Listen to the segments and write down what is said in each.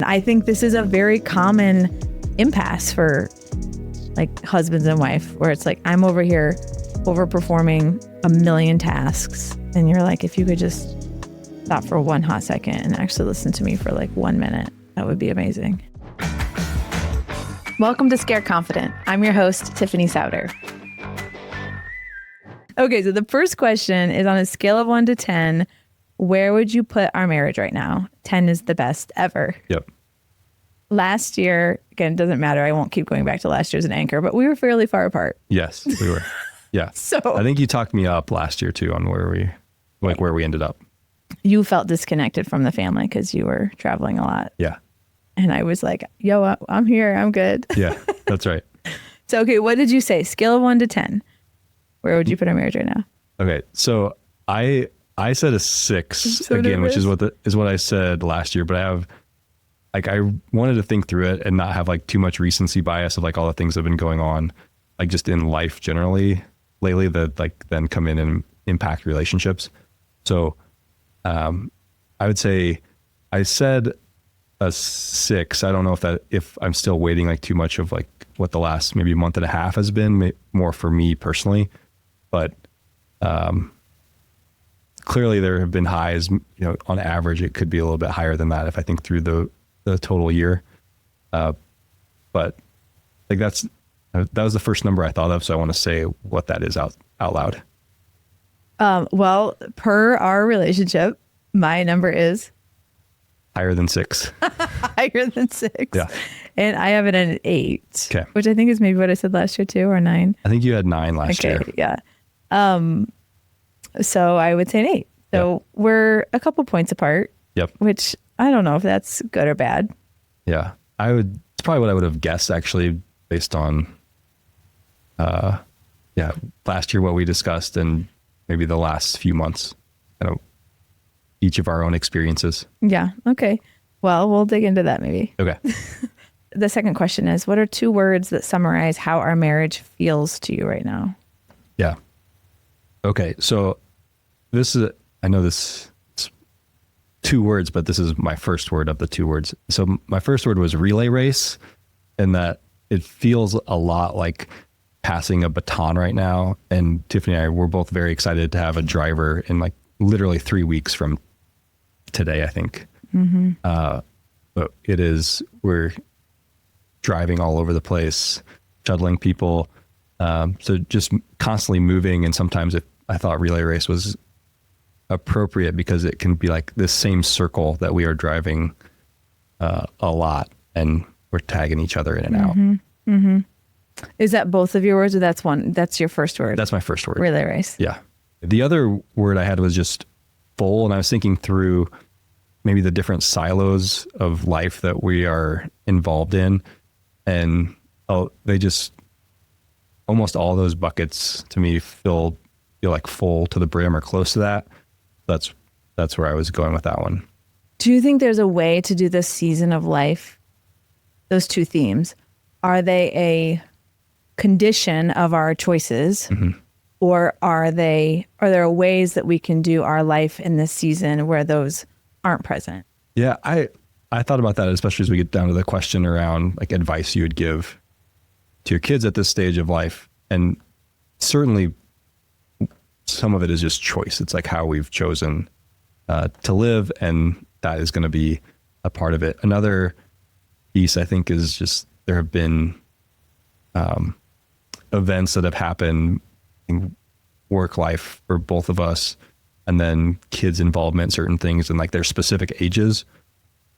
I think this is a very common impasse for like husbands and wife, where it's like, I'm over here overperforming a million tasks. And you're like, if you could just stop for one hot second and actually listen to me for like 1 minute, that would be amazing. Welcome to Scare Confident. I'm your host, Tiffany Sauder. Okay, so the first question is, on a scale of 1 to 10, where would you put our marriage right now? 10 is the best ever. Yep. Last year, again, it doesn't matter. I won't keep going back to last year as an anchor, but we were fairly far apart. Yes, we were. Yeah. So I think you talked me up last year too on where we ended up. You felt disconnected from the family because you were traveling a lot. Yeah. And I was like, yo, I'm here. I'm good. Yeah, that's right. So, okay, what did you say? Scale of 1 to 10. Where would you put our marriage right now? Okay, so I said a 6 again, which is what I said last year, but I wanted to think through it and not have like too much recency bias of like all the things that have been going on, like just in life generally lately, that like then come in and impact relationships. So I would say I said a 6. I don't know if I'm still waiting like too much of like what the last maybe month and a half has been, more for me personally, but clearly there have been highs. On average it could be a little bit higher than that if I think through the total year, but like that was the first number I thought of, so I want to say what that is out loud. Well, per our relationship, my number is higher than 6. Higher than 6. Yeah. And I have it at an 8. Okay. Which I think is maybe what I said last year too, or 9. I think you had 9 last year. Yeah. So I would say an 8. So we're a couple points apart. Yep. Which I don't know if that's good or bad. Yeah. It's probably what I would have guessed actually, based on last year what we discussed and maybe the last few months, each of our own experiences. Yeah. Okay. Well, we'll dig into that maybe. Okay. The second question is, what are 2 words that summarize how our marriage feels to you right now? Yeah. Okay. So I know this is 2 words, but this is my first word of the 2 words. So my first word was relay race, and that it feels a lot like passing a baton right now. And Tiffany and I, we're both very excited to have a driver in like literally 3 weeks from today, I think. Mm-hmm. But we're driving all over the place, shuttling people. So just constantly moving. And sometimes I thought relay race was appropriate because it can be like this same circle that we are driving a lot, and we're tagging each other in and out. Mm-hmm. Is that both of your words, or that's your first word? That's my first word. Relay race. Yeah. The other word I had was just full, and I was thinking through maybe the different silos of life that we are involved in, and they just, almost all those buckets to me feel like full to the brim or close to that. That's where I was going with that one. Do you think there's a way to do this season of life, those 2 themes? Are they a condition of our choices? Mm-hmm. Or are there ways that we can do our life in this season where those aren't present? Yeah, I thought about that, especially as we get down to the question around like advice you would give to your kids at this stage of life. And certainly some of it is just choice. It's like how we've chosen to live, and that is going to be a part of it. Another piece, I think, is just there have been events that have happened in work life for both of us, and then kids' involvement in certain things and like their specific ages,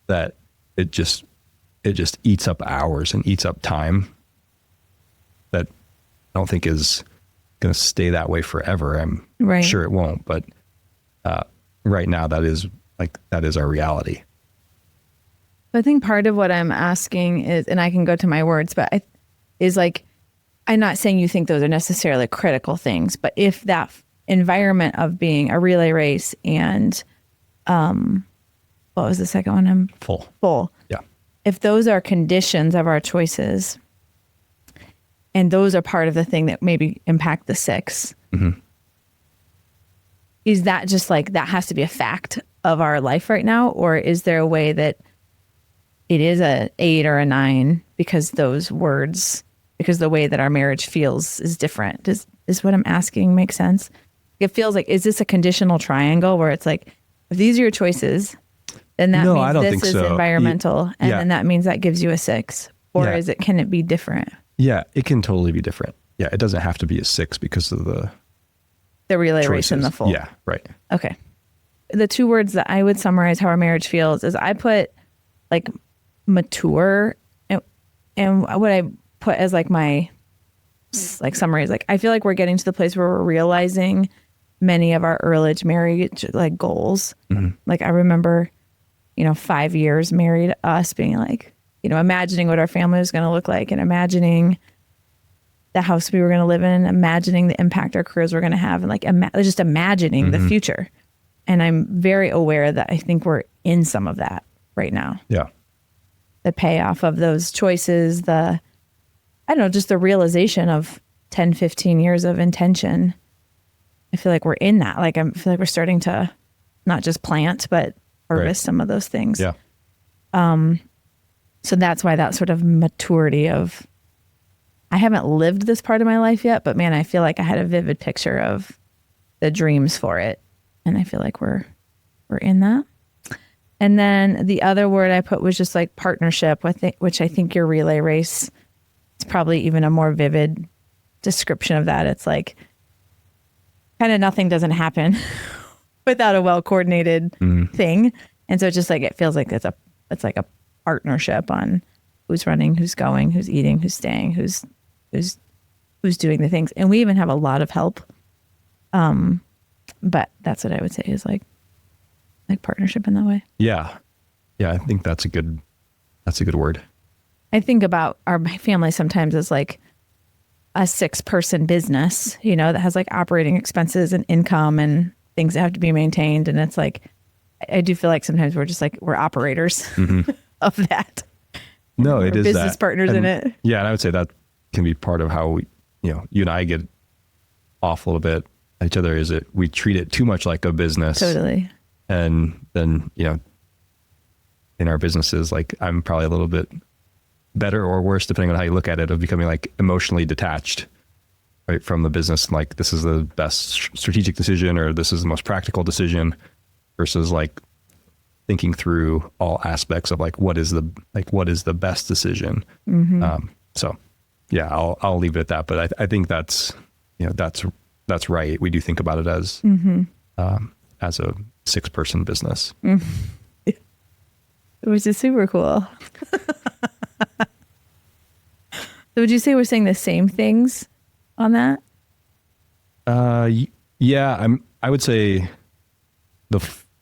that it just eats up hours and eats up time that I don't think is going to stay that way forever. I'm sure it won't, but right now that is our reality. I think part of what I'm asking is, and I can go to my words, but is like, I'm not saying you think those are necessarily critical things, but if that environment of being a relay race and, what was the second one? Full. Yeah. If those are conditions of our choices, and those are part of the thing that maybe impact the 6, mm-hmm. Is that just like, that has to be a fact of our life right now? Or is there a way that it is a 8 or a 9 because those words, because the way that our marriage feels is different. Is what I'm asking make sense? It feels like, is this a conditional triangle where it's like, if these are your choices, then that No, means I don't this think is so. environmental, and Yeah. then that means that gives you a 6. Or Yeah. can it be different? Yeah, it can totally be different. Yeah, it doesn't have to be a 6 because of the The relay race choices. and the full. Yeah, right. Okay. The 2 words that I would summarize how our marriage feels is I put like mature, and what I put as like my like summary is like, I feel like we're getting to the place where we're realizing many of our early marriage like goals. Like I remember, 5 years married, us being like, imagining what our family was going to look like and imagining the house we were going to live in, imagining the impact our careers were going to have, and like just imagining the future. And I'm very aware that I think we're in some of that right now. Yeah. The payoff of those choices, I don't know, just the realization of 10, 15 years of intention. I feel like we're in that. Like I feel like we're starting to not just plant, but harvest some of those things. Yeah. So that's why that sort of maturity of, I haven't lived this part of my life yet, but man, I feel like I had a vivid picture of the dreams for it. And I feel like we're in that. And then the other word I put was just like partnership, which I think your relay race, it's probably even a more vivid description of that. It's like kind of nothing doesn't happen without a well-coordinated thing. And so it's just like, it feels like it's like a partnership on who's running, who's going, who's eating, who's staying, who's doing the things. And we even have a lot of help. But that's what I would say is like partnership in that way. Yeah. Yeah, I think that's a good word. I think about our family sometimes as like a 6-person business, that has like operating expenses and income and things that have to be maintained. And it's like, I do feel like sometimes we're just like, we're operators of that. No, We're it is business that. partners And in it. Yeah, and I would say that can be part of how we, you and I get off a little bit at each other, is that we treat it too much like a business. Totally. And then, in our businesses, like I'm probably a little bit better or worse, depending on how you look at it, of becoming like emotionally detached, right, from the business. Like this is the best strategic decision, or this is the most practical decision, versus like thinking through all aspects of like, what is the best decision? So yeah, I'll leave it at that. But I think that's right. We do think about it as a 6-person business. Which is super cool. So would you say we're saying the same things on that? Yeah, I would say the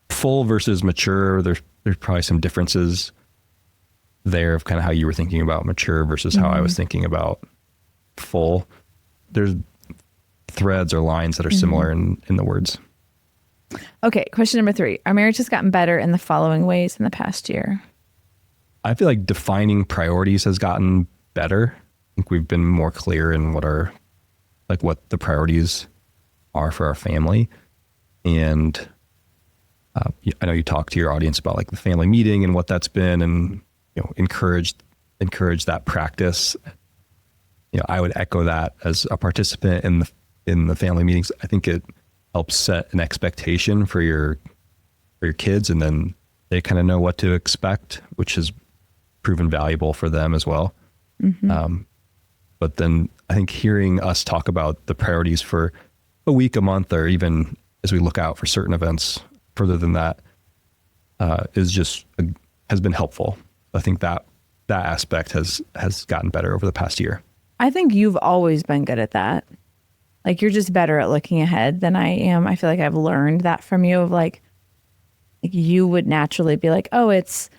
full versus mature, there's probably some differences there of kind of how you were thinking about mature versus how I was thinking about full. There's threads or lines that are similar in the words. Okay, question number 3. Our marriage has gotten better in the following ways in the past year. I feel like defining priorities has gotten better. I think we've been more clear in what the priorities are for our family. And I know you talk to your audience about like the family meeting and what that's been, and encourage that practice. I would echo that as a participant in the family meetings. I think it helps set an expectation for your kids, and then they kind of know what to expect, which has proven valuable for them as well. But then I think hearing us talk about the priorities for a week, a month, or even as we look out for certain events further than that, has been helpful. I think that aspect has gotten better over the past year. I think you've always been good at that. Like you're just better at looking ahead than I am. I feel like I've learned that from you of like you would naturally be like, oh, it's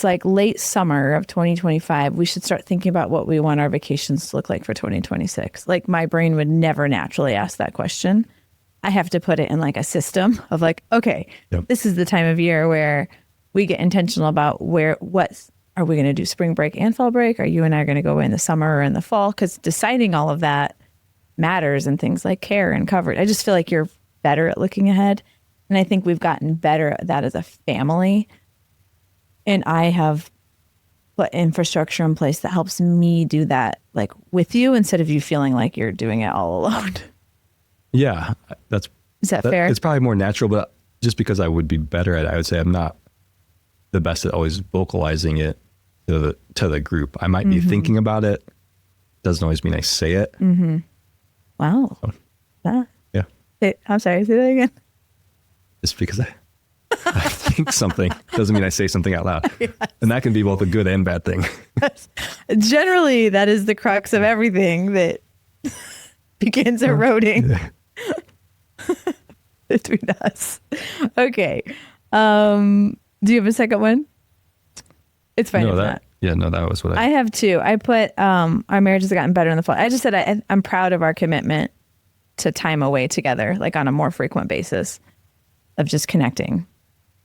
like late summer of 2025. We should start thinking about what we want our vacations to look like for 2026. Like my brain would never naturally ask that question. I have to put it in like a system of like, okay, This is the time of year where we get intentional about what are we going to do, spring break and fall break? Are you and I going to go away in the summer or in the fall? Because deciding all of that matters, and things like care and coverage. I just feel like you're better at looking ahead. And I think we've gotten better at that as a family. And I have put infrastructure in place that helps me do that like with you instead of you feeling like you're doing it all alone. Yeah, Is that fair? It's probably more natural, but just because I would be better at it, I would say I'm not the best at always vocalizing it to the group. I might be thinking about it. Doesn't always mean I say it. Wow. So, That. yeah. I'm sorry, say that again. Just because I think something doesn't mean I say something out loud. Yes. And that can be both a good and bad thing. Generally, that is the crux of everything that begins eroding between us. Okay. Do you have a second one? It's fine if not. Yeah, no, that was what I have two. I put our marriage has gotten better in the fall. I just said I'm proud of our commitment to time away together, like on a more frequent basis of just connecting.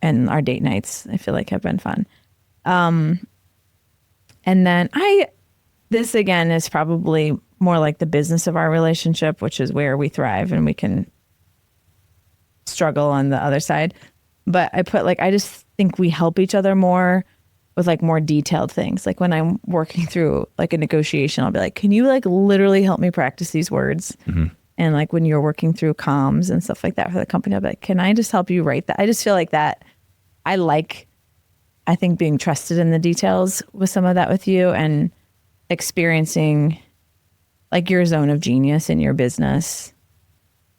And our date nights, I feel like, have been fun. And then this again is probably more like the business of our relationship, which is where we thrive and we can struggle on the other side. But I put like, I just think we help each other more with like more detailed things. Like when I'm working through like a negotiation, I'll be like, can you like literally help me practice these words? And like when you're working through comms and stuff like that for the company, I'll be like, can I just help you write that? I just feel like that. I think being trusted in the details with some of that with you and experiencing like your zone of genius in your business,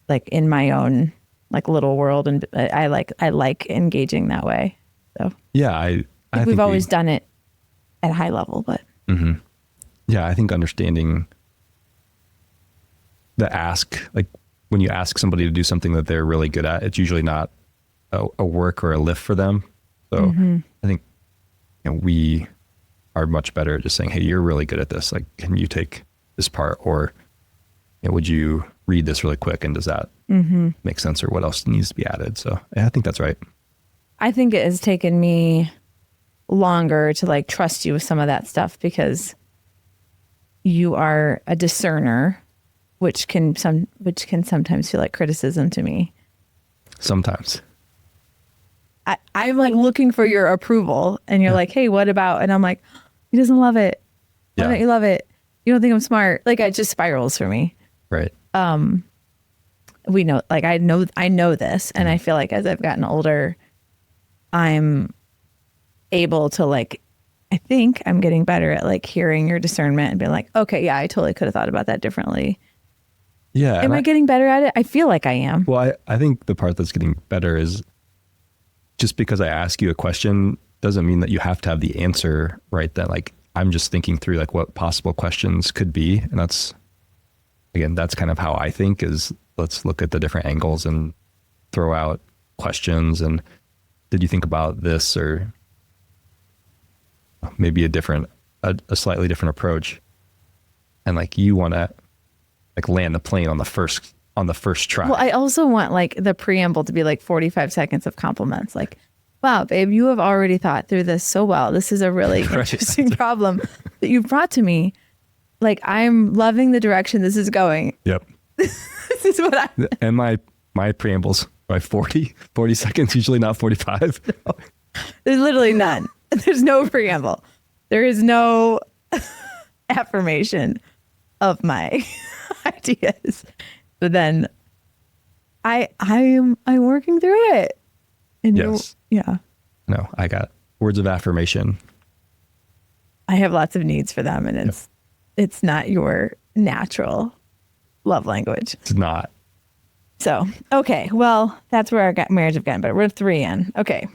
like in my own like little world. And I like engaging that way. So yeah, I think we've always done it at a high level, but yeah, I think understanding the ask, like when you ask somebody to do something that they're really good at, it's usually not a work or a lift for them. So I think we are much better at just saying, hey, you're really good at this. Like, can you take this part, or would you read this really quick? And does that make sense, or what else needs to be added? So yeah, I think that's right. I think it has taken me longer to like trust you with some of that stuff because you are a discerner, which can sometimes feel like criticism to me. Sometimes. I'm like looking for your approval and you're like, hey, what about? And I'm like, he doesn't love it. Why don't you love it? You don't think I'm smart? Like it just spirals for me. Right. We know, like I know this. And I feel like as I've gotten older, I'm able to like, I think I'm getting better at like hearing your discernment and being like, okay, yeah, I totally could have thought about that differently. Yeah. Am I getting better at it? I feel like I am. Well, I think the part that's getting better is just because I ask you a question doesn't mean that you have to have the answer right then. Like I'm just thinking through like what possible questions could be. And that's kind of how I think is let's look at the different angles and throw out questions. And did you think about this, or maybe a slightly different approach? And like, you want to like land the plane on the first try. Well, I also want like the preamble to be like 45 seconds of compliments. Like, wow, babe, you have already thought through this so well. This is a really interesting problem that you've brought to me. Like, I'm loving the direction this is going. Yep. This is what and my preamble's by 40 seconds, usually not 45. No. There's literally none. There's no preamble. There is no affirmation of my ideas. But then I'm working through it. And yes. Yeah. No, I got words of affirmation. I have lots of needs for them, and it's not your natural love language. It's not. So, okay. Well, that's where our marriage have gotten better. We're 3 in. Okay.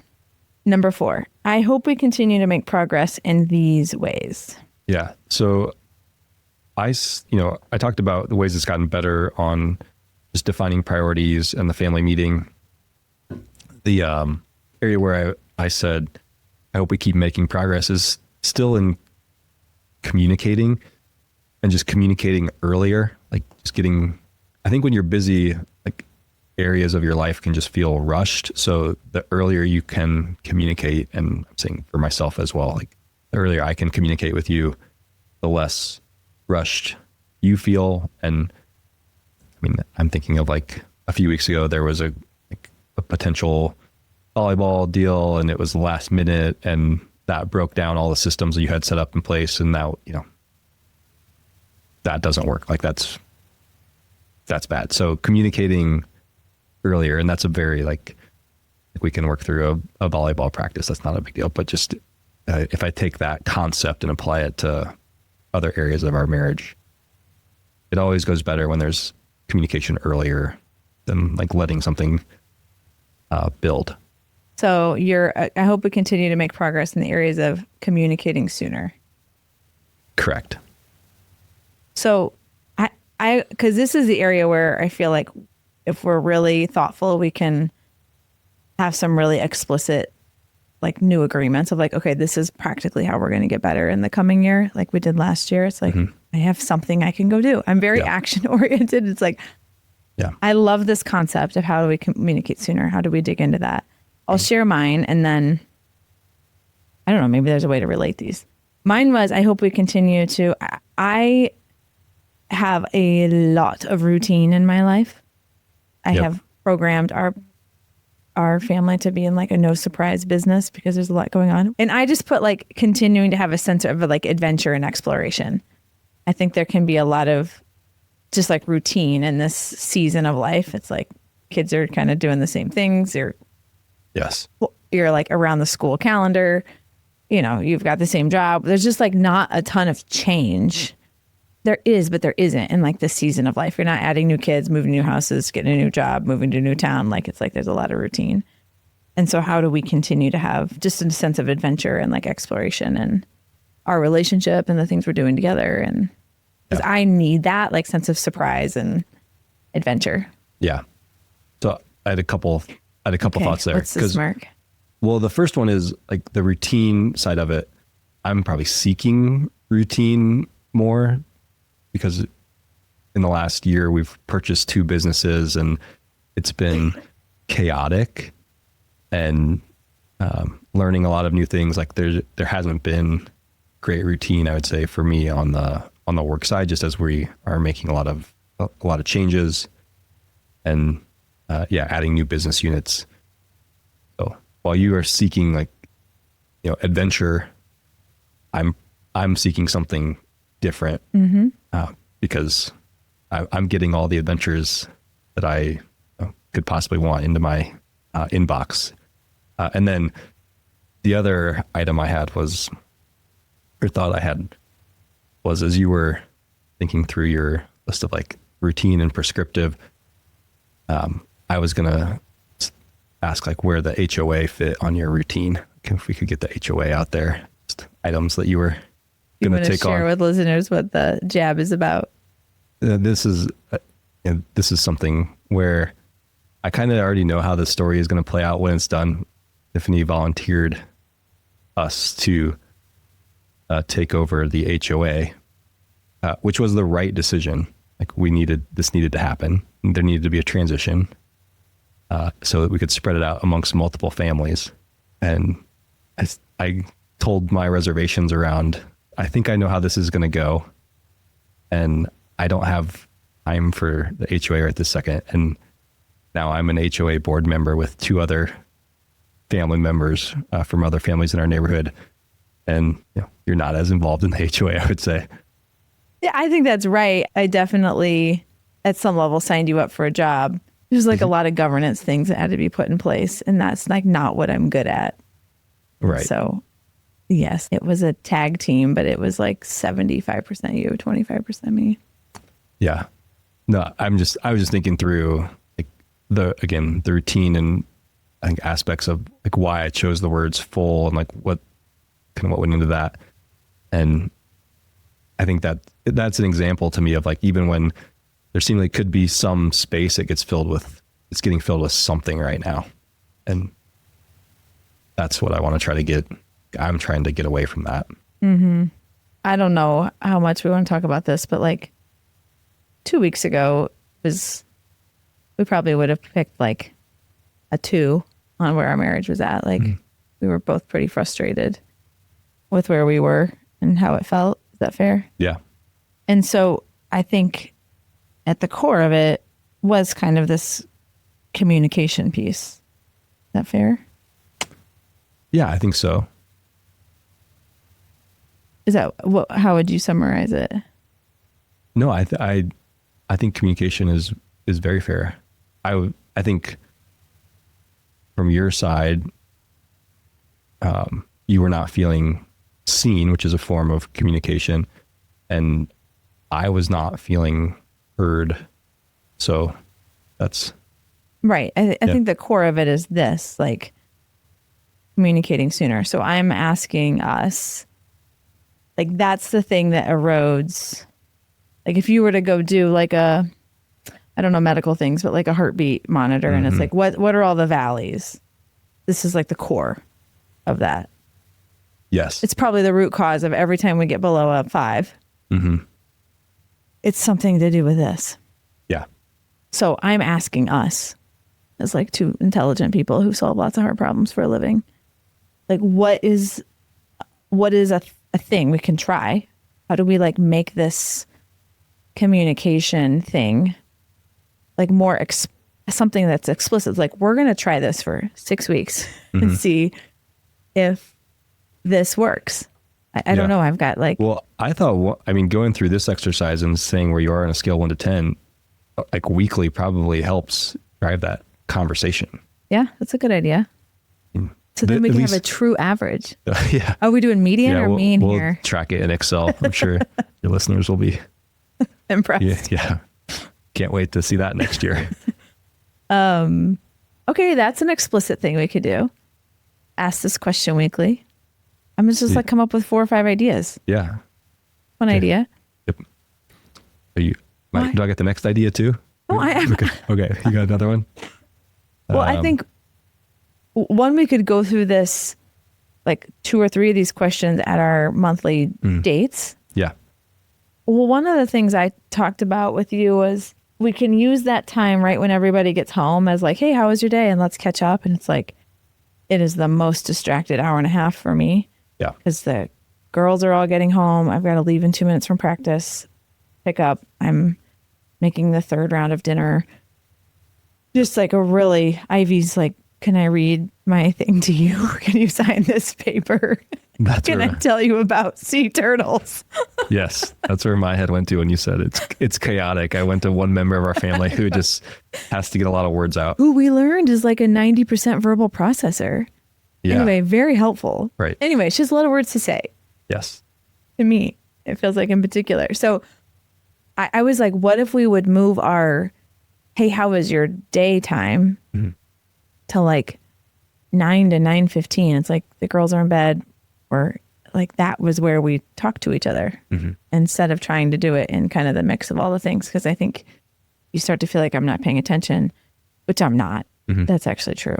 Number 4. I hope we continue to make progress in these ways. Yeah. So I talked about the ways it's gotten better on just defining priorities and the family meeting. The area where I said, I hope we keep making progress is still in communicating, and just communicating earlier. Like just I think when you're busy, like areas of your life can just feel rushed. So the earlier you can communicate, and I'm saying for myself as well, like the earlier I can communicate with you, the less rushed you feel. And I mean, I'm thinking of like a few weeks ago, there was a potential volleyball deal, and it was last minute, and that broke down all the systems that you had set up in place, and now, that doesn't work. Like that's bad. So communicating earlier, and that's a very like we can work through a volleyball practice. That's not a big deal, but just if I take that concept and apply it to other areas of our marriage, it always goes better when there's communication earlier than like letting something build. So I hope we continue to make progress in the areas of communicating sooner. Correct. So because this is the area where I feel like if we're really thoughtful, we can have some really explicit like new agreements of like, okay, this is practically how we're going to get better in the coming year. Like we did last year. It's like, I have something I can go do. I'm very action oriented. It's like, I love this concept of how do we communicate sooner? How do we dig into that? I'll share mine. And then I don't know, maybe there's a way to relate these. Mine was, I hope we continue to, I have a lot of routine in my life. I have programmed our family to be in like a no surprise business because there's a lot going on. And I just put like continuing to have a sense of like adventure and exploration. I think there can be a lot of just like routine in this season of life. It's like kids are kind of doing the same things. You're like around the school calendar, you've got the same job. There's just like not a ton of change. There is, but there isn't in like this season of life. You're not adding new kids, moving new houses, getting a new job, moving to a new town. Like it's like there's a lot of routine. And so how do we continue to have just a sense of adventure and like exploration and our relationship and the things we're doing together? And because I need that like sense of surprise and adventure. Yeah. So I had a couple thoughts there. What's the smirk? Well, the first one is like the routine side of it. I'm probably seeking routine more, because in the last year we've purchased 2 businesses and it's been chaotic and learning a lot of new things. Like there hasn't been great routine, I would say, for me on the work side, just as we are making a lot of changes and adding new business units. So while you are seeking like adventure, I'm seeking something different because I'm getting all the adventures that I could possibly want into my inbox. And then the other item I had was as you were thinking through your list of like routine and prescriptive, I was going to ask like where the HOA fit on your routine. If we could get the HOA out there, just items that you were going to take on. Share with listeners what the jab is about. This is something where I kind of already know how the story is going to play out when it's done. Tiffany volunteered us to take over the HOA, which was the right decision. Like this needed to happen. There needed to be a transition so that we could spread it out amongst multiple families. And I told my reservations around, I think I know how this is going to go. And I don't have time for the HOA right this second. And now I'm an HOA board member with 2 other family members from other families in our neighborhood. And you're not as involved in the HOA, I would say. Yeah, I think that's right. I definitely, at some level, signed you up for a job. There's like a lot of governance things that had to be put in place. And that's like not what I'm good at. Right. So yes, it was a tag team, but it was like 75% you, 25% me. Yeah. No, I was just thinking through like the routine and I think aspects of like why I chose the words full and like what went into that. And I think that's an example to me of like, even when there seemingly could be some space, it's getting filled with something right now. And that's what I want to try to get. I'm trying to get away from that. Mm-hmm. I don't know how much we want to talk about this, but like 2 weeks ago we probably would have picked like a 2 on where our marriage was at. Like we were both pretty frustrated with where we were and how it felt. Is that fair? Yeah. And so I think at the core of it was kind of this communication piece. Is that fair? Yeah, I think so. Is that what? How would you summarize it? No, I think communication is very fair. I think from your side, you were not feeling seen, which is a form of communication, and I was not feeling heard. So that's right. I think the core of it is this, like communicating sooner. So I'm asking us, like, that's the thing that erodes. Like if you were to go do like I don't know medical things, but like a heartbeat monitor, and it's like, what are all the valleys? This is like the core of that. yes. It's probably the root cause of every time we get below a 5. It's something to do with this. Yeah. So I'm asking us as like two intelligent people who solve lots of hard problems for a living, like what is a thing we can try? How do we like make this communication thing like more something that's explicit? Like we're going to try this for 6 weeks and see if this works. I don't know. I've got like, well, I thought, I mean, going through this exercise and saying where you are on a scale 1 to 10, like weekly probably helps drive that conversation. yeah, that's a good idea. So then we can have a true average. Yeah. Are we doing median or mean we'll here? Track it in Excel. I'm sure your listeners will be Impressed. Yeah. Can't wait to see that next year. Okay, that's an explicit thing we could do. Ask this question weekly. I'm just like come up with 4 or 5 ideas. Yeah. One idea. Yep. Do I get the next idea too? Oh, I am. Okay. You got another one? Well, I think one, we could go through this, like 2 or 3 of these questions at our monthly dates. Yeah. Well, one of the things I talked about with you was we can use that time right when everybody gets home as like, hey, how was your day? And let's catch up. And it's like, it is the most distracted hour and a half for me. Yeah. Because the girls are all getting home. I've got to leave in 2 minutes from practice, pick up. I'm making the 3rd round of dinner. Just like Ivy's like, can I read my thing to you? Can you sign this paper? Can I tell you about sea turtles? Yes, that's where my head went to when you said it's chaotic. I went to one member of our family who just has to get a lot of words out. Who we learned is like a 90% verbal processor. Yeah. Anyway, very helpful. Right. Anyway, she has a lot of words to say. Yes. To me, it feels like in particular. So I was like, what if we would move our, hey, how was your daytime to like 9 to 9:15? It's like the girls are in bed, or like that was where we talk to each other instead of trying to do it in kind of the mix of all the things. Because I think you start to feel like I'm not paying attention, which I'm not. That's actually true.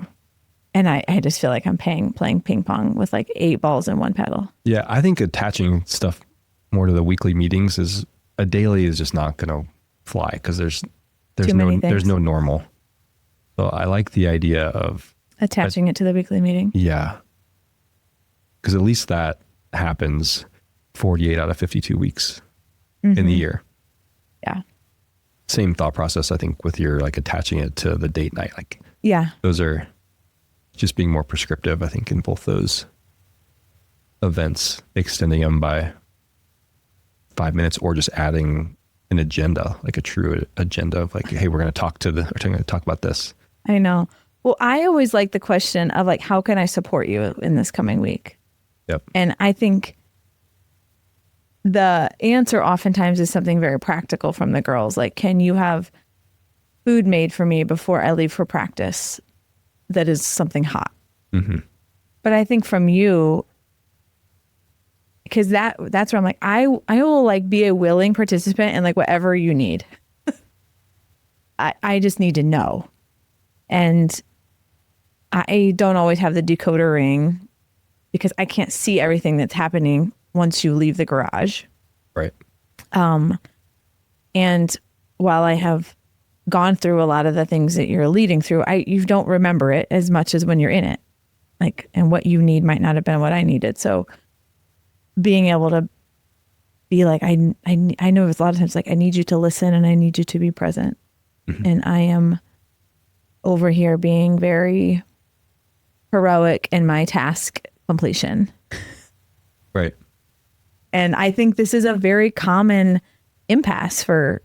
And I just feel like I'm playing ping pong with like 8 balls in one paddle. Yeah, I think attaching stuff more to the weekly meetings is a daily is just not going to fly because there's no normal. So I like the idea of attaching it to the weekly meeting. Yeah. Because at least that happens 48 out of 52 weeks in the year. Yeah. Same thought process, I think, with your like attaching it to the date night. Like, yeah, those are just being more prescriptive, I think, in both those events, extending them by 5 minutes or just adding an agenda, like a true agenda of like, hey, we're going to talk about this. I know. Well, I always like the question of like, how can I support you in this coming week? Yep. And I think the answer oftentimes is something very practical from the girls. Like, can you have food made for me before I leave for practice that is something hot? But I think from you, because that's where I'm like, I will like be a willing participant in like whatever you need. I just need to know. And I don't always have the decoder ring because I can't see everything that's happening once you leave the garage. Right. And while I have gone through a lot of the things that you're leading through, you don't remember it as much as when you're in it. Like, and what you need might not have been what I needed. So being able to be like, I know there's a lot of times like, I need you to listen and I need you to be present. And I am over here being very heroic in my task completion. Right. And I think this is a very common impasse for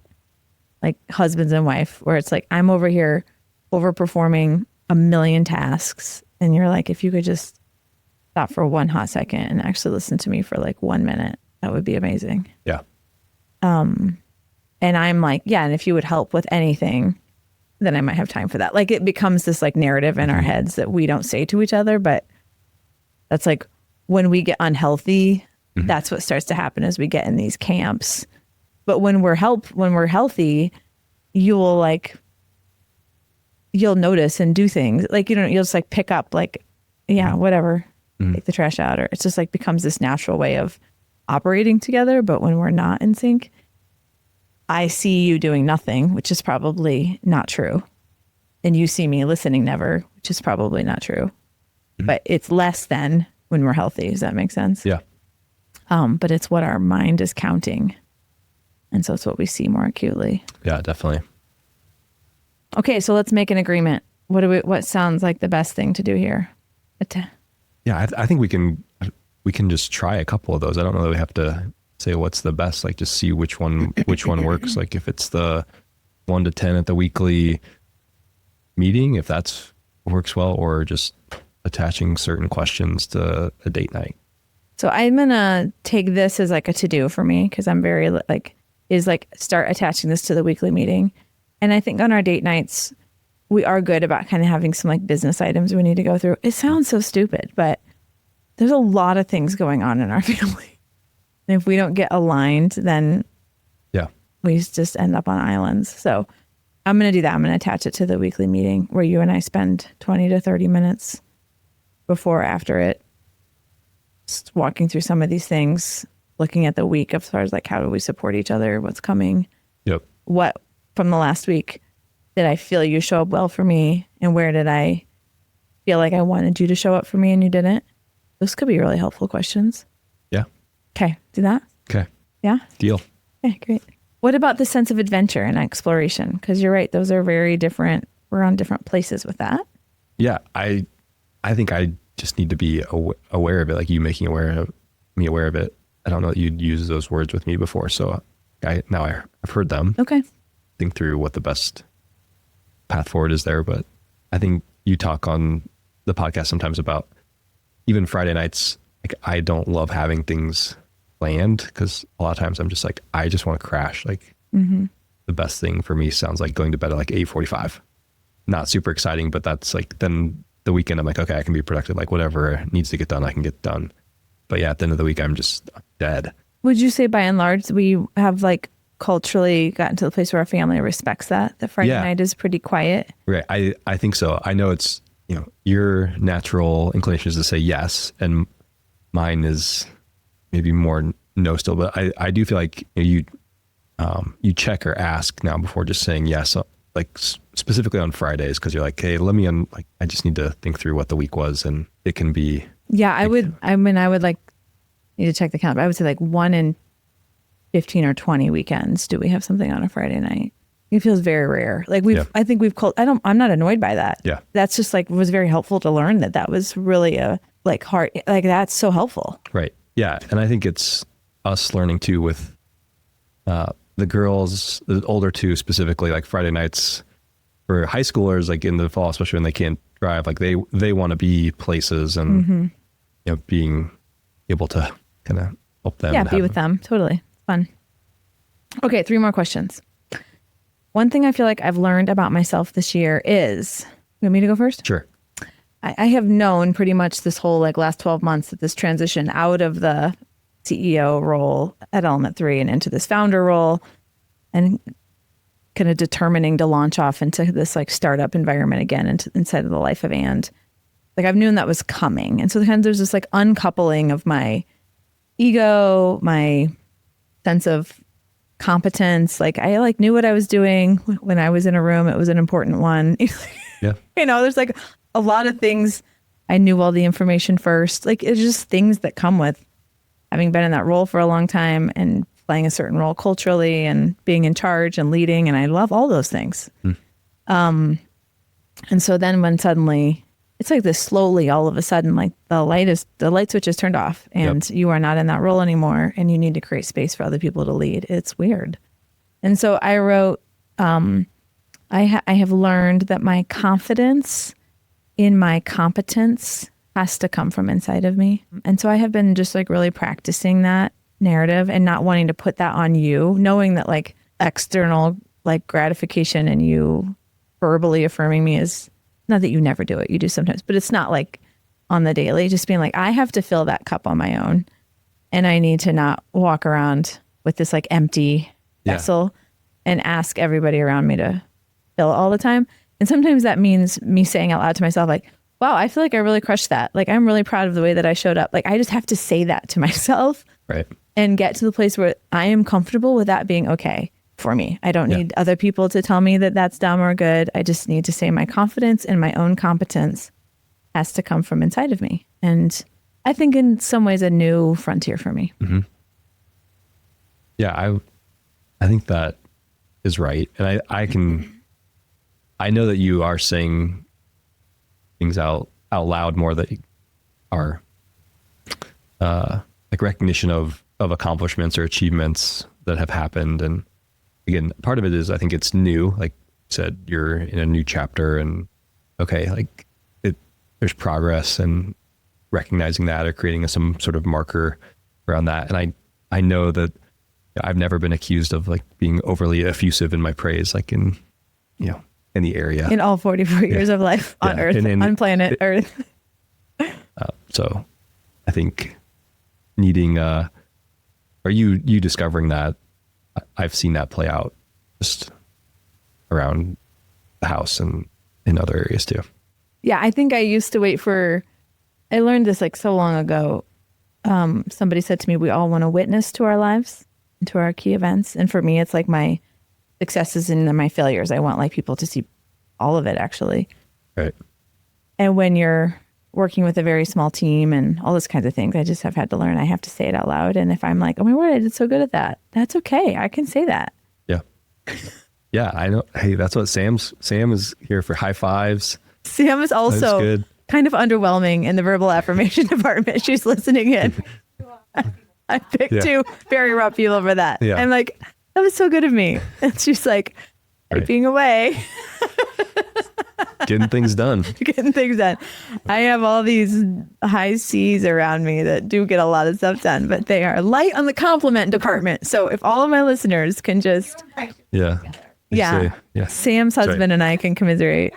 like husbands and wife, where it's like, I'm over here overperforming a million tasks. And you're like, if you could just stop for one hot second and actually listen to me for like 1 minute, that would be amazing. Yeah. And I'm like, yeah, and if you would help with anything, then I might have time for that. Like it becomes this like narrative in our heads that we don't say to each other, but that's like when we get unhealthy, that's what starts to happen as we get in these camps. But when we're healthy, you'll notice and do things like, you'll just like pick up like, yeah, whatever, take the trash out, or it's just like becomes this natural way of operating together. But when we're not in sync, I see you doing nothing, which is probably not true. And you see me listening never, which is probably not true. But it's less than when we're healthy. Does that make sense? Yeah. But it's what our mind is counting. And so it's what we see more acutely. Yeah, definitely. Okay, so let's make an agreement. What sounds like the best thing to do here? Yeah, I think we can just try a couple of those. I don't know that we have to say what's the best, like just see which one works. Like if it's the 1 to 10 at the weekly meeting, if that's works well, or just attaching certain questions to a date night. So I'm gonna take this as like a to-do for me, because I'm very start attaching this to the weekly meeting. And I think on our date nights, we are good about kind of having some like business items we need to go through. It sounds so stupid, but there's a lot of things going on in our family. And if we don't get aligned, then we just end up on islands. So I'm going to do that. I'm going to attach it to the weekly meeting where you and I spend 20 to 30 minutes before or after it, just walking through some of these things, looking at the week as far as like, how do we support each other? What's coming? Yep. What from the last week did I feel you show up well for me? And where did I feel like I wanted you to show up for me and you didn't? Those could be really helpful questions. Yeah. Okay. Do that. Okay. Yeah. Deal. Okay, great. What about the sense of adventure and exploration? Because you're right. Those are very different. We're on different places with that. Yeah. I think I just need to be aware of it. Like you making me aware of it. I don't know that you'd use those words with me before. So I've heard them. Okay. Think through what the best path forward is there. But I think you talk on the podcast sometimes about even Friday nights. Like I don't love having things planned because a lot of times I'm just like, I just want to crash. Like the best thing for me sounds like going to bed at like 8:45. Not super exciting, but that's like, then the weekend I'm like, okay, I can be productive. Like whatever needs to get done, I can get done. But yeah, at the end of the week, I'm just dead. Would you say by and large, we have like culturally gotten to the place where our family respects that Friday night is pretty quiet? Right. I think so. I know it's, your natural inclination is to say yes. And mine is maybe more no still, but I do feel like you check or ask now before just saying yes, like specifically on Fridays. Cause you're like, hey, I just need to think through what the week was, and it can be. Yeah. I would like need to check the calendar. I would say like 1 in 15 or 20 weekends. Do we have something on a Friday night? It feels very rare. Like I think I'm not annoyed by that. Yeah. That's just like, was very helpful to learn that was really a like hard, like that's so helpful. Right. Yeah. And I think it's us learning too with the girls, the older two specifically, like Friday nights for high schoolers, like in the fall, especially when they can't drive, like they want to be places and, being able to kind of help them. Yeah. Be with them. Totally. Fun. Okay. 3 more questions. One thing I feel like I've learned about myself this year is, you want me to go first? Sure. I have known pretty much this whole like last 12 months that this transition out of the CEO role at Element 3 and into this founder role and kind of determining to launch off into this like startup environment again inside of the life of And. Like I've known that was coming. And so kind of there's this like uncoupling of my ego, my sense of competence. Like I like knew what I was doing when I was in a room. It was an important one. Yeah. There's like a lot of things. I knew all the information first. Like it's just things that come with having been in that role for a long time and playing a certain role culturally and being in charge and leading. And I love all those things. And so then when suddenly it's like this slowly all of a sudden, like the light switch is turned off and you are not in that role anymore and you need to create space for other people to lead. It's weird. And so I wrote, I have learned that my confidence in my competence has to come from inside of me. And so I have been just like really practicing that narrative and not wanting to put that on you, knowing that like external like gratification and you verbally affirming me is not that you never do it, you do sometimes, but it's not like on the daily, just being like, I have to fill that cup on my own and I need to not walk around with this like empty vessel and ask everybody around me to fill it all the time. And sometimes that means me saying out loud to myself, like, wow, I feel like I really crushed that. Like, I'm really proud of the way that I showed up. Like, I just have to say that to myself and get to the place where I am comfortable with that being okay for me. I don't need other people to tell me that that's dumb or good. I just need to say my confidence and my own competence has to come from inside of me. And I think in some ways a new frontier for me. Mm-hmm. Yeah, I think that is right. And I know that you are saying things out loud more that are like recognition of accomplishments or achievements that have happened. And again, part of it is I think it's new. Like you said, you're in a new chapter and okay, like there's progress and recognizing that or creating some sort of marker around that. And I know that I've never been accused of like being overly effusive in my praise, like in the area. In all 44 years of life on Earth, on planet Earth. So I think needing, are you discovering that? I've seen that play out just around the house and in other areas too. Yeah, I think I used to wait for, I learned this like so long ago. Somebody said to me, we all want to witness to our lives and to our key events. And for me, it's like my successes and my failures. I want like people to see all of it actually. Right. And when you're working with a very small team and all those kinds of things, I just have had to learn. I have to say it out loud. And if I'm like, oh my word, I did so good at that, that's okay. I can say that. Yeah. Yeah, I know. Hey, that's what Sam is here for. High fives. Sam is also kind of underwhelming in the verbal affirmation department. She's listening in. I picked two very rough people for that. Yeah. I'm like, that was so good of me. And she's like, being away. Getting things done. Getting things done. I have all these high C's around me that do get a lot of stuff done, but they are light on the compliment department. So if all of my listeners can just... Yeah. Sam's husband and I can commiserate.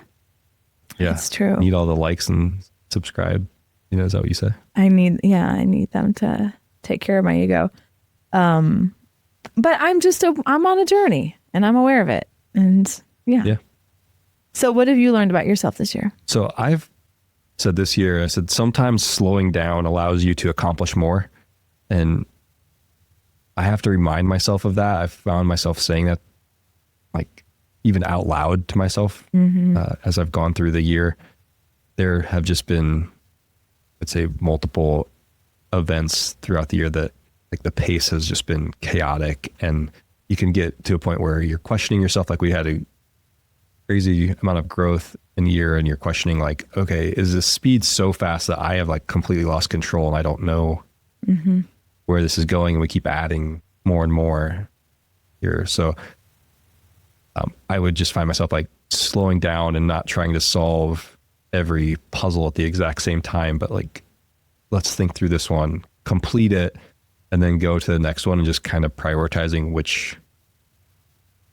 Yeah. It's true. Need all the likes and subscribe. Is that what you say? I need them to take care of my ego. But I'm on a journey and I'm aware of it. And yeah. So what have you learned about yourself this year? So I've said this year, I said, sometimes slowing down allows you to accomplish more. And I have to remind myself of that. I've found myself saying that like even out loud to myself as I've gone through the year. There have just been, let's say, multiple events throughout the year that like the pace has just been chaotic, and you can get to a point where you're questioning yourself. Like we had a crazy amount of growth in a year and you're questioning like, okay, is this speed so fast that I have like completely lost control and I don't know where this is going? And we keep adding more and more here. So I would just find myself like slowing down and not trying to solve every puzzle at the exact same time, but like, let's think through this one, complete it, and then go to the next one and just kind of prioritizing which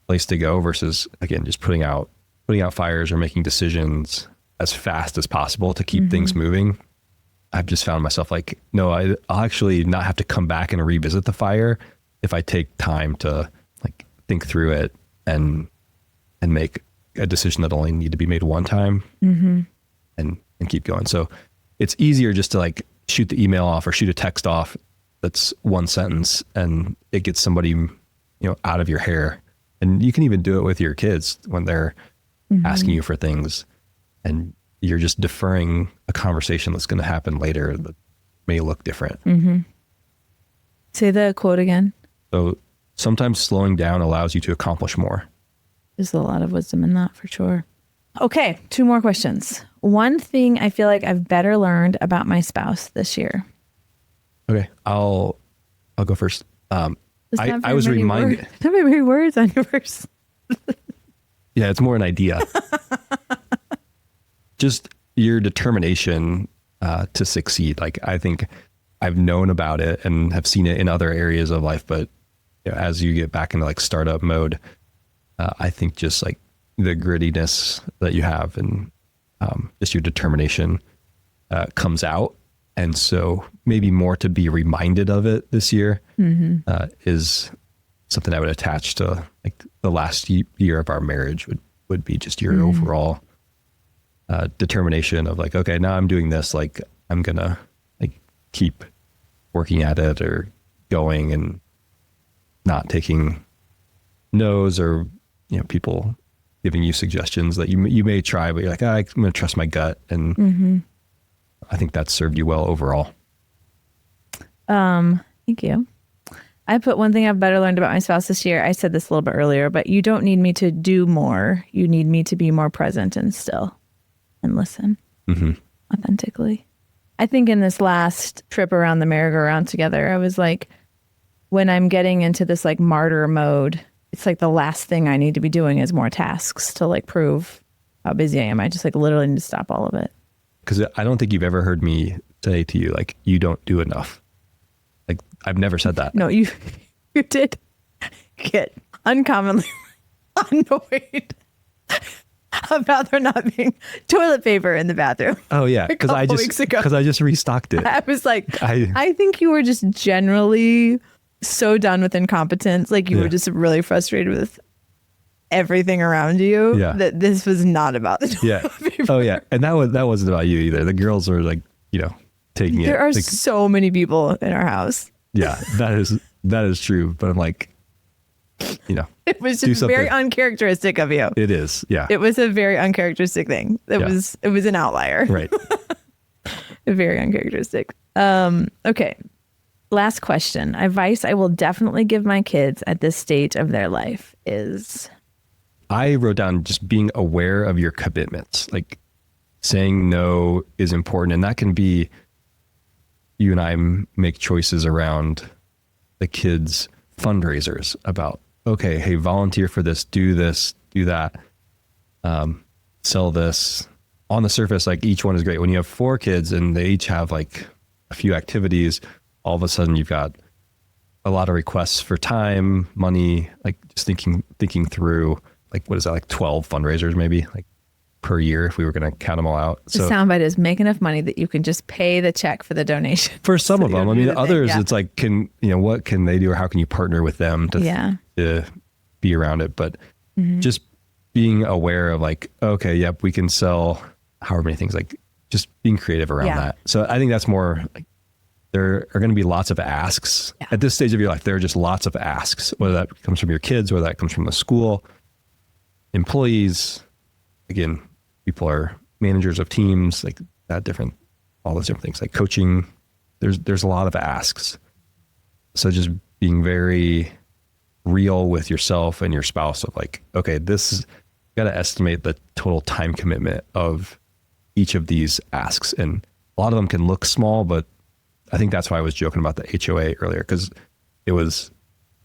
place to go versus, again, just putting out fires or making decisions as fast as possible to keep things moving. I've just found myself like, no, I'll actually not have to come back and revisit the fire if I take time to like think through it and make a decision that only need to be made one time and keep going. So it's easier just to like shoot the email off or shoot a text off that's one sentence and it gets somebody, out of your hair. And you can even do it with your kids when they're asking you for things and you're just deferring a conversation that's going to happen later that may look different. Say the quote again. So sometimes slowing down allows you to accomplish more. There's a lot of wisdom in that for sure. Okay, two more questions. One thing I feel like I've better learned about my spouse this year. Okay, I'll go first. There's not I very was many reminded. words. Not very many words on yours. Yeah, it's more an idea. Just your determination to succeed. Like, I think I've known about it and have seen it in other areas of life, but as you get back into like startup mode, I think just like the grittiness that you have and just your determination comes out. And so maybe more to be reminded of it this year is something I would attach to like the last year of our marriage would be just your overall determination of like, okay, now I'm doing this. Like I'm going to like keep working at it or going and not taking no's or, people giving you suggestions that you may try, but you're like, I'm going to trust my gut. And I think that's served you well overall. Thank you. I put one thing I've better learned about my spouse this year. I said this a little bit earlier, but you don't need me to do more. You need me to be more present and still and listen authentically. I think in this last trip around the merry-go-round together, I was like, when I'm getting into this like martyr mode, it's like the last thing I need to be doing is more tasks to like prove how busy I am. I just like literally need to stop all of it. Because I don't think you've ever heard me say to you, like, you don't do enough. Like, I've never said that. No, you did get uncommonly annoyed about there not being toilet paper in the bathroom. Oh yeah, because I just restocked it. I was like, I think you were just generally so done with incompetence. Like you were just really frustrated with everything around you. Yeah. That this was not about the toilet paper. Oh yeah, and that wasn't about you either. The girls were like, taking it. There are like, so many people in our house. Yeah, that is true. But I'm like, it was just very uncharacteristic of you. It is, yeah. It was a very uncharacteristic thing. It was an outlier. Right. Very uncharacteristic. Okay. Last question. Advice I will definitely give my kids at this stage of their life is... I wrote down just being aware of your commitments. Like saying no is important. And that can be you and I make choices around the kids' fundraisers about, okay, hey, volunteer for this, do that, sell this. On the surface, like each one is great. When you have 4 kids and they each have like a few activities, all of a sudden you've got a lot of requests for time, money, like just thinking through, like, what is that, like 12 fundraisers maybe, like per year if we were going to count them all out. The soundbite is make enough money that you can just pay the check for the donation. For some of them. I mean, others, it's like, what can they do or how can you partner with them to be around it? But just being aware of like, okay, yep, we can sell however many things, like just being creative around that. So I think that's more like, there are going to be lots of asks at this stage of your life. There are just lots of asks, whether that comes from your kids, whether that comes from the school, employees, again, people are managers of teams, like all those different things, like coaching. There's a lot of asks. So just being very real with yourself and your spouse of like, okay, you got to estimate the total time commitment of each of these asks. And a lot of them can look small, but I think that's why I was joking about the HOA earlier, because it was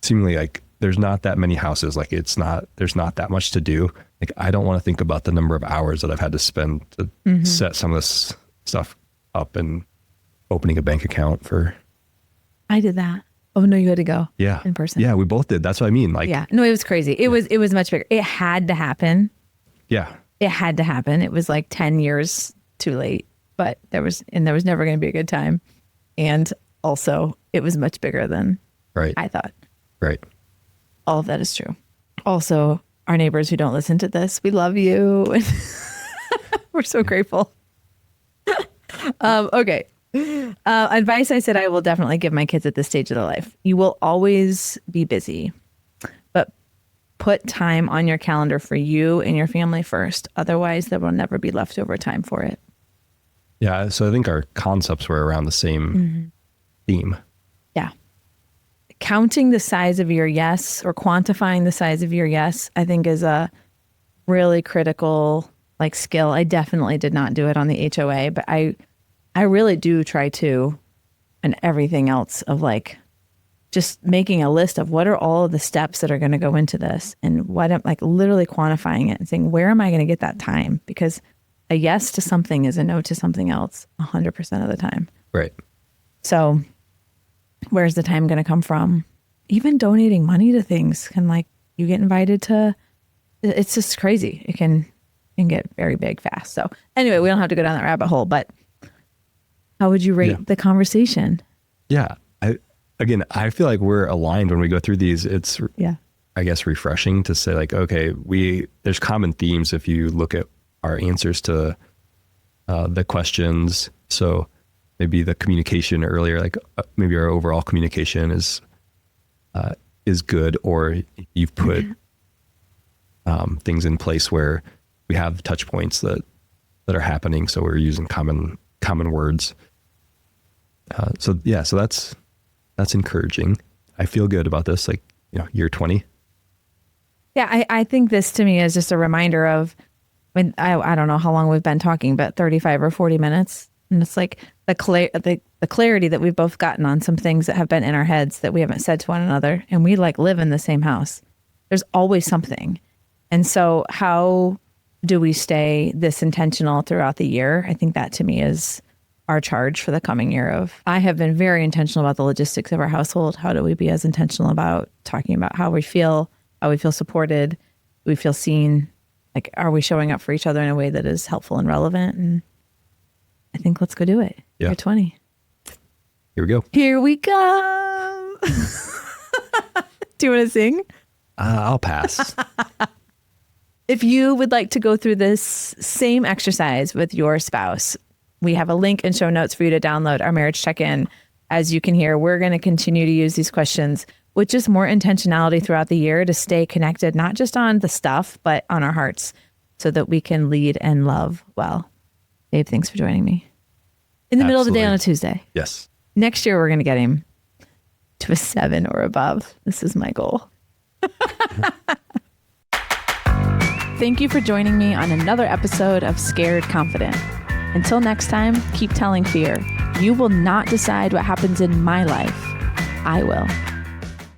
seemingly like there's not that many houses. Like there's not that much to do. Like I don't want to think about the number of hours that I've had to spend to set some of this stuff up and opening a bank account for. I did that. Oh no, you had to go. Yeah. In person. Yeah, we both did. That's what I mean. Like, yeah. No, it was crazy. It was much bigger. It had to happen. Yeah. It had to happen. It was like 10 years too late, but there was never going to be a good time. And also it was much bigger than I thought. Right. All of that is true. Also, our neighbors who don't listen to this, we love you. We're so grateful. Okay. Advice I said I will definitely give my kids at this stage of their life. You will always be busy, but put time on your calendar for you and your family first. Otherwise, there will never be leftover time for it. Yeah. So I think our concepts were around the same theme. Yeah. Counting the size of your yes or quantifying the size of your yes, I think is a really critical like skill. I definitely did not do it on the HOA, but I really do try to, and everything else of like just making a list of what are all of the steps that are going to go into this, and what I'm like literally quantifying it and saying, where am I going to get that time? Because a yes to something is a no to something else 100% of the time. Right. So where's the time going to come from? Even donating money to things can, like, you get invited to, it's just crazy. It can get very big fast. So anyway, we don't have to go down that rabbit hole, but how would you rate the conversation? Yeah. I feel like we're aligned when we go through these. It's, I guess, refreshing to say like, okay, there's common themes if you look at our answers to the questions. So maybe the communication earlier, like maybe our overall communication is good, or you've put things in place where we have touch points that are happening. So we're using common words. So that's encouraging. I feel good about this, like, year 20. Yeah, I think this to me is just a reminder of, I don't know how long we've been talking, but 35 or 40 minutes. And it's like the clarity that we've both gotten on some things that have been in our heads that we haven't said to one another. And we like live in the same house. There's always something. And so how do we stay this intentional throughout the year? I think that to me is our charge for the coming year. Of, I have been very intentional about the logistics of our household. How do we be as intentional about talking about how we feel supported, we feel seen? Like, are we showing up for each other in a way that is helpful and relevant? And I think let's go do it. Yeah. Year 20. Here we go. Here we go. Do you want to sing? I'll pass. If you would like to go through this same exercise with your spouse, we have a link in show notes for you to download our marriage check-in. As you can hear, we're going to continue to use these questions with just more intentionality throughout the year to stay connected, not just on the stuff, but on our hearts, so that we can lead and love well. Dave, thanks for joining me. In the middle of the day on a Tuesday. Yes. Next year, we're going to get him to a 7 or above. This is my goal. Thank you for joining me on another episode of Scared Confident. Until next time, keep telling fear, you will not decide what happens in my life. I will.